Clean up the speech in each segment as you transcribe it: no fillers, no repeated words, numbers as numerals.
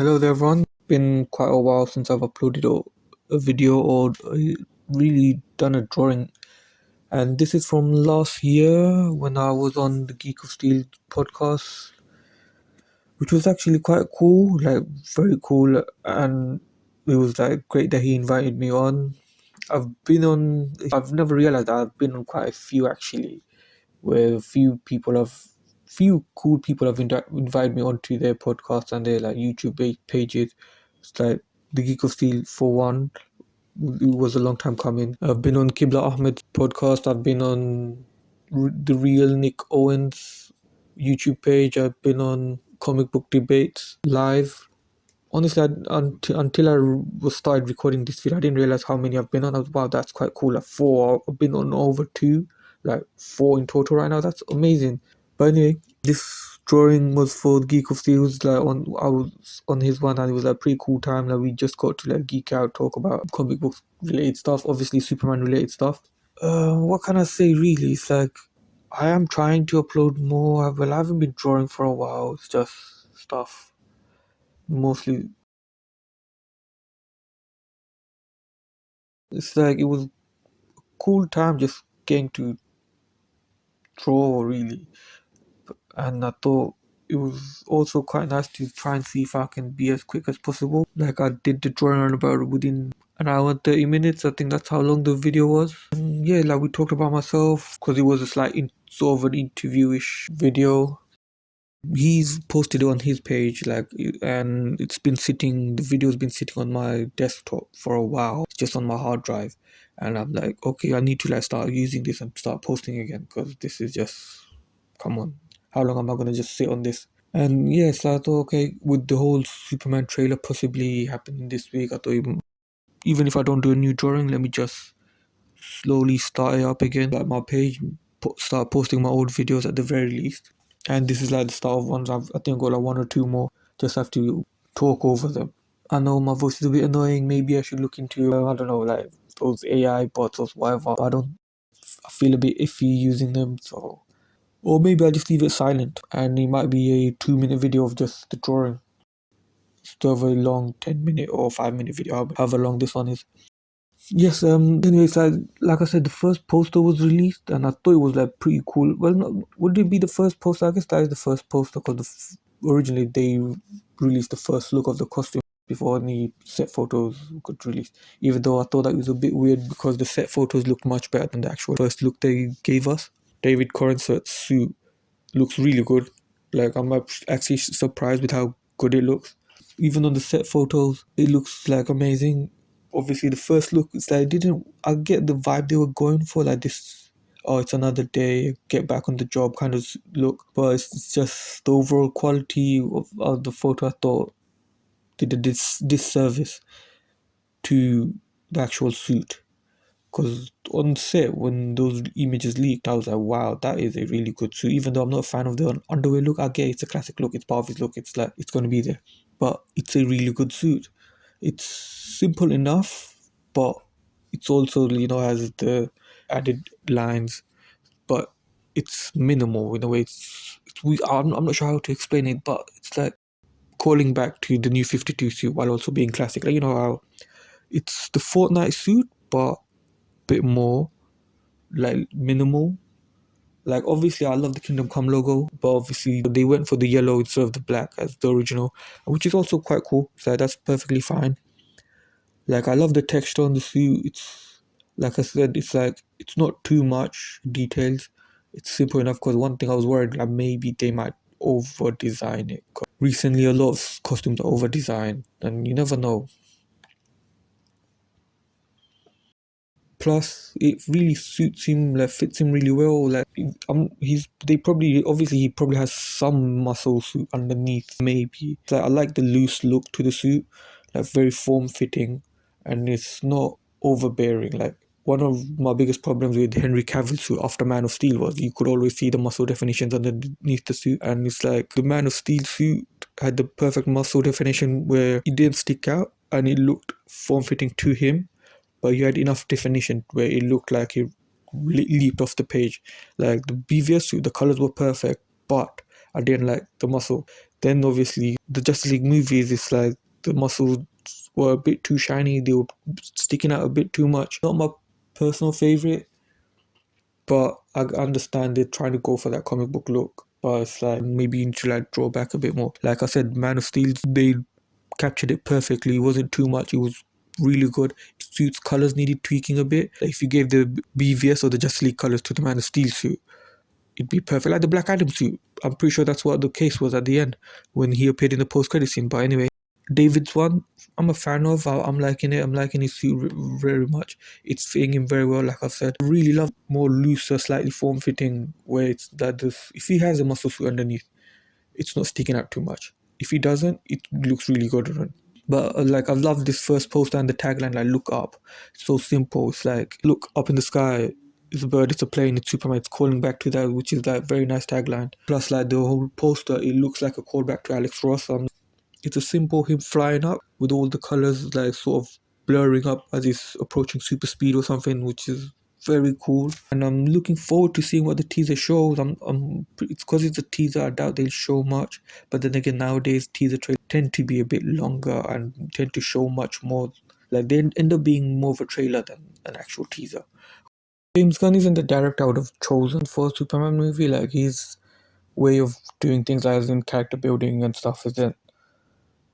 Hello there everyone. Been quite a while since I've uploaded a video or really done a drawing, and this is from last year when I was on the Geek of Steel podcast, which was actually quite cool, like very cool, and it was like great that he invited me on. I've never realized I've been on quite a few actually, where few cool people have invited me onto their podcasts and their like YouTube pages. It's like the Geek of Steel for one. It was a long time coming. I've been on Kibla Ahmed's podcast. I've been on the Real Nick Owens YouTube page. I've been on Comic Book Debates live. Honestly, until I was started recording this video, I didn't realize how many I've been on. I was, wow, that's quite cool. Like four. I've been on over two, like four in total right now. That's amazing. But anyway, this drawing was for Geek of Steel. It was like I was on his one, and it was a pretty cool time. Like we just got to like geek out, talk about comic book related stuff, obviously Superman related stuff. What can I say? Really, it's like I am trying to upload more. Well, I haven't been drawing for a while. It's just stuff mostly. It's like it was a cool time just getting to draw really, and I thought it was also quite nice to try and see if I can be as quick as possible. Like I did the drawing on about within an hour and 30 minutes. I think that's how long the video was. And yeah, like we talked about myself because it was a sort of an interview-ish video. He's posted it on his page, like, and the video's been sitting on my desktop for a while, just on my hard drive. And I'm like, okay, I need to like start using this and start posting again because this is just, come on, how long am I gonna just sit on this? And yes, I thought, okay, with the whole Superman trailer possibly happening this week, I thought even if I don't do a new drawing, let me just slowly start it up again, like my page, start posting my old videos at the very least. And this is like the start of ones. I think I've got like one or two more. Just have to talk over them. I know my voice is a bit annoying. Maybe I should look into, I don't know, like those AI bots or whatever. I feel a bit iffy using them. So, or maybe I just leave it silent and it might be a 2 minute video of just the drawing. Instead of a long 10 minute or 5 minute video, however long this one is. Yes, anyways, like I said, the first poster was released and I thought it was like pretty cool. Well, would it be the first poster? I guess that is the first poster because originally they released the first look of the costume before any set photos got released. Even though I thought that was a bit weird because the set photos looked much better than the actual first look they gave us. David Cornsert's suit looks really good. Like, I'm actually surprised with how good it looks. Even on the set photos, it looks like amazing. Obviously, the first look, it's like, I get the vibe they were going for, like this, oh, it's another day, get back on the job kind of look. But it's just the overall quality of the photo, I thought, did a disservice to the actual suit. Because on set, when those images leaked, I was like, wow, that is a really good suit. Even though I'm not a fan of the underwear look, I get it's a classic look, it's part of his look, it's like, it's going to be there. But it's a really good suit. It's simple enough, but it's also, has the added lines, but it's minimal in a way. I'm not sure how to explain it, but it's like calling back to the new 52 suit while also being classic. Like, how it's the Fortnite suit, but bit more like minimal. Like, obviously I love the Kingdom Come logo, but obviously they went for the yellow instead of the black as the original, which is also quite cool. So that's perfectly fine. Like, I love the texture on the suit. It's, like I said, it's like, it's not too much details. It's simple enough, because one thing I was worried, like, maybe they might over design it. Recently a lot of costumes are over designed and you never know. Plus, it really suits him, like fits him really well. Like, he probably has some muscle suit underneath, maybe. Like, I like the loose look to the suit, like very form fitting, and it's not overbearing. Like, one of my biggest problems with Henry Cavill's suit after Man of Steel was you could always see the muscle definitions underneath the suit, and it's like the Man of Steel suit had the perfect muscle definition where it didn't stick out and it looked form fitting to him, but you had enough definition where it looked like it leaped off the page. Like the BVS suit, the colors were perfect, but I didn't like the muscle. Then obviously the Justice League movies, it's like the muscles were a bit too shiny, they were sticking out a bit too much. Not my personal favorite, but I understand they're trying to go for that comic book look. But it's like maybe you need to like draw back a bit more. Like I said, Man of Steel, they captured it perfectly. It wasn't too much. It was really good. Suit's colors needed tweaking a bit. Like if you gave the BVS or the Justice League colors to the Man of Steel suit, it'd be perfect. Like the Black Adam suit. I'm pretty sure that's what the case was at the end when he appeared in the post-credit scene. But anyway, David's one, I'm a fan of. I'm liking it. I'm liking his suit very much. It's fitting him very well, like I've said. I really love more looser, slightly form-fitting, where it's that if he has a muscle suit underneath, it's not sticking out too much. If he doesn't, it looks really good on him. But like I love this first poster and the tagline, like look up. It's so simple. It's like look up in the sky. It's a bird, it's a plane, it's Superman. It's calling back to that, which is like very nice tagline. Plus, like the whole poster, it looks like a callback to Alex Ross. It's a simple him flying up with all the colors like sort of blurring up as he's approaching super speed or something, which is very cool. And I'm looking forward to seeing what the teaser shows. It's because it's a teaser. I doubt they'll show much. But then again, nowadays teaser trailers tend to be a bit longer and tend to show much more. Like they end up being more of a trailer than an actual teaser. James Gunn isn't the director I would have chosen for a Superman movie. Like his way of doing things, like as in character building and stuff, isn't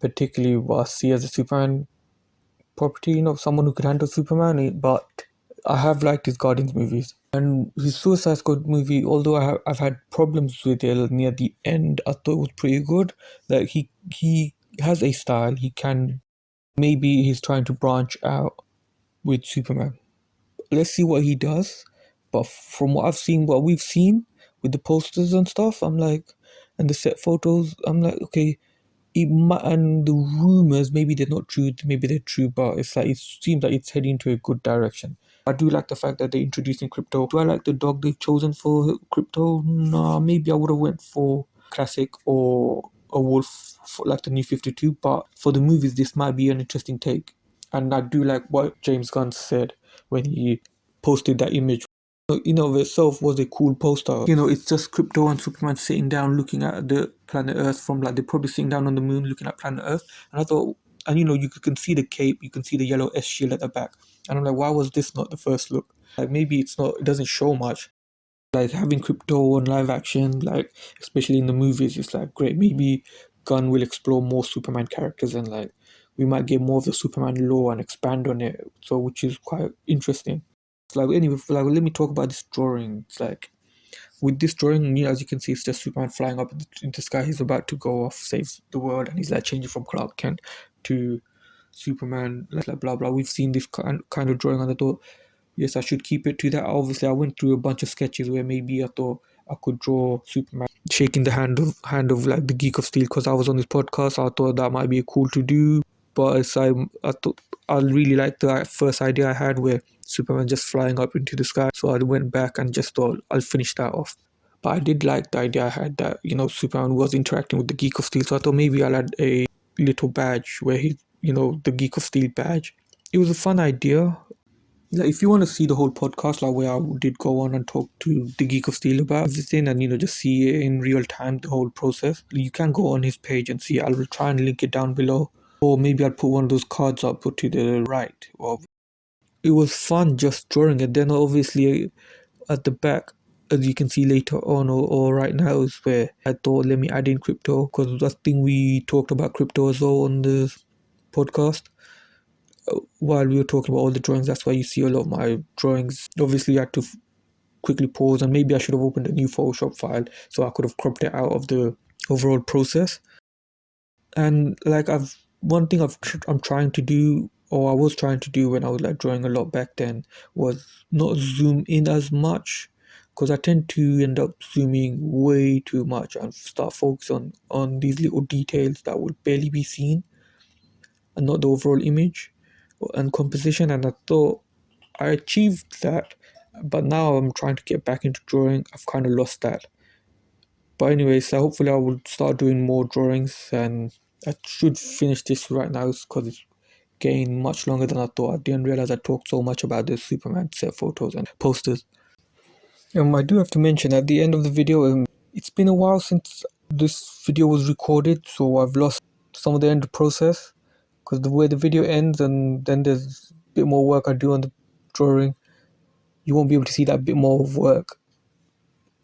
particularly what I see as a Superman property, someone who could handle Superman. But I have liked his Guardians movies. And his Suicide Squad movie, although I've had problems with it near the end, I thought it was pretty good. Like he has a style. Maybe he's trying to branch out with Superman. Let's see what he does. But from what we've seen with the posters and stuff, I'm like, and the set photos, I'm like, okay, and the rumors, maybe they're not true, maybe they're true, but it's like it seems like it's heading into a good direction. I do like the fact that they're introducing crypto. Do I like the dog they've chosen for crypto? No, maybe I would have went for classic or a wolf for like the New 52, but for the movies this might be an interesting take. And I do like what James Gunn said when he posted that image. In of itself was a cool poster. It's just Crypto and Superman sitting down looking at the planet Earth from like they're probably sitting down on the moon looking at planet Earth. And I thought, and you can see the cape, you can see the yellow S shield at the back. And I'm like, why was this not the first look? Like maybe it doesn't show much. Like having Crypto on live action, like especially in the movies, it's like great. Maybe Gunn will explore more Superman characters and like we might get more of the Superman lore and expand on it. So which is quite interesting. Like anyway, like let me talk about this drawing. It's like with this drawing, as you can see, it's just Superman flying up in the sky. He's about to go off, save the world, and he's like changing from Clark Kent to Superman, like blah blah. We've seen this kind of drawing, and I thought, yes, I should keep it to that. Obviously, I went through a bunch of sketches where maybe I thought I could draw Superman shaking the hand of like the Geek of Steel because I was on this podcast. I thought that might be cool to do, but I thought I really liked the first idea I had where Superman just flying up into the sky. So I went back and just thought I'll finish that off. But I did like the idea I had that Superman was interacting with the Geek of Steel. So I thought maybe I'll add a little badge where the Geek of Steel badge. It was a fun idea. Like if you want to see the whole podcast, like where I did go on and talk to the Geek of Steel about everything and just see it in real time, the whole process, you can go on his page and see. I'll try and link it down below, or maybe I'll put one of those cards up put to the right. Well, it was fun just drawing it. Then obviously at the back, as you can see later on or right now, is where I thought let me add in crypto because I think we talked about crypto as well on the podcast. While we were talking about all the drawings, that's why you see a lot of my drawings. Obviously I had to quickly pause and maybe I should have opened a new Photoshop file so I could have cropped it out of the overall process. And like one thing I'm trying to do, or I was trying to do when I was like drawing a lot back then, was not zoom in as much because I tend to end up zooming way too much and start focusing on these little details that would barely be seen and not the overall image and composition. And I thought I achieved that, but now I'm trying to get back into drawing. I've kind of lost that. But anyway, so hopefully I will start doing more drawings and I should finish this right now because it's getting much longer than I thought. I didn't realize I talked so much about the Superman set photos and posters. I do have to mention at the end of the video, it's been a while since this video was recorded, so I've lost some of the end process, because the way the video ends and then there's a bit more work I do on the drawing, you won't be able to see that bit more of work.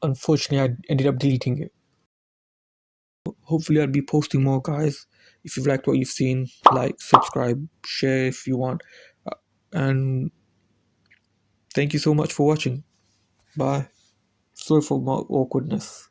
Unfortunately, I ended up deleting it. Hopefully I'll be posting more, guys. If you've liked what you've seen, like, subscribe, share if you want. And thank you so much for watching. Bye. Sorry for my awkwardness.